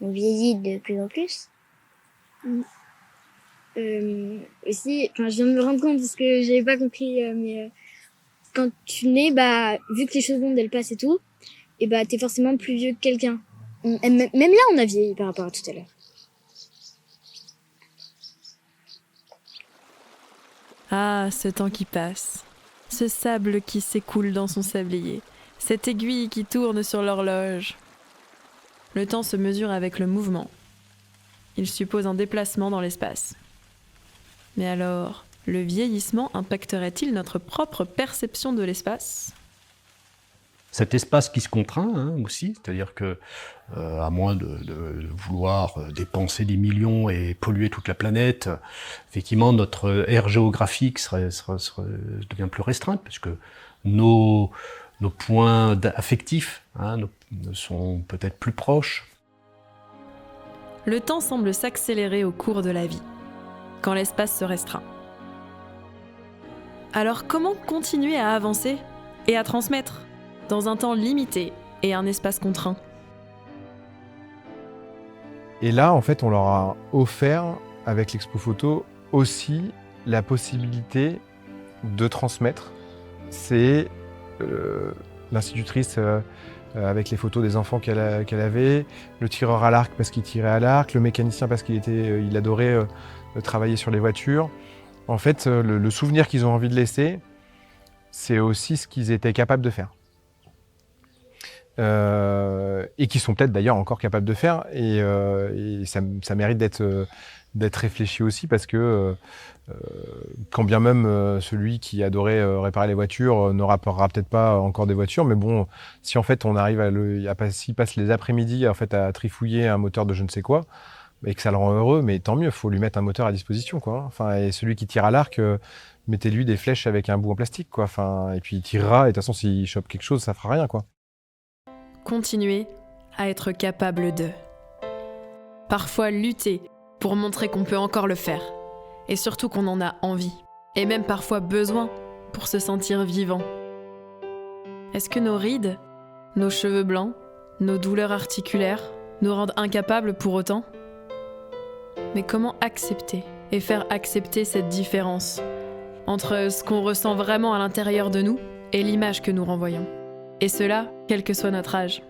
on vieillit de plus en plus. Aussi, je viens de me rendre compte parce que j'avais pas compris, mais quand tu nais, vu que les choses mondes elles passent et tout, et t'es forcément plus vieux que quelqu'un. Et même là, on a vieilli par rapport à tout à l'heure. Ah, ce temps qui passe, ce sable qui s'écoule dans son sablier, cette aiguille qui tourne sur l'horloge. Le temps se mesure avec le mouvement. Il suppose un déplacement dans l'espace. Mais alors, le vieillissement impacterait-il notre propre perception de l'espace ? Cet espace qui se contraint aussi, c'est-à-dire que, à moins de vouloir dépenser des millions et polluer toute la planète, effectivement notre aire géographique devient plus restreinte, parce que nos points affectifs sont peut-être plus proches. Le temps semble s'accélérer au cours de la vie, quand l'espace se restreint. Alors comment continuer à avancer et à transmettre dans un temps limité et un espace contraint ? Et là, en fait, on leur a offert, avec l'Expo Photo, aussi la possibilité de transmettre. C'est l'institutrice avec les photos des enfants qu'elle avait, le tireur à l'arc parce qu'il tirait à l'arc, le mécanicien parce qu'il adorait travailler sur les voitures. En fait, le souvenir qu'ils ont envie de laisser, c'est aussi ce qu'ils étaient capables de faire. Et qui sont peut-être d'ailleurs encore capables de faire. Et ça mérite d'être réfléchi aussi parce que quand bien même celui qui adorait réparer les voitures ne réparera peut-être pas encore des voitures, mais bon, si en fait on arrive s'il passe les après-midi en fait à trifouiller un moteur de je ne sais quoi, et que ça le rend heureux, mais tant mieux, il faut lui mettre un moteur à disposition, quoi. Enfin, et celui qui tire à l'arc, mettez-lui des flèches avec un bout en plastique, quoi. Enfin, et puis il tirera, et de toute façon s'il chope quelque chose, ça fera rien, quoi. Continuer à être capable de. Parfois lutter pour montrer qu'on peut encore le faire. Et surtout qu'on en a envie. Et même parfois besoin pour se sentir vivant. Est-ce que nos rides, nos cheveux blancs, nos douleurs articulaires nous rendent incapables pour autant ? Mais comment accepter et faire accepter cette différence entre ce qu'on ressent vraiment à l'intérieur de nous et l'image que nous renvoyons ? Et cela, quel que soit notre âge.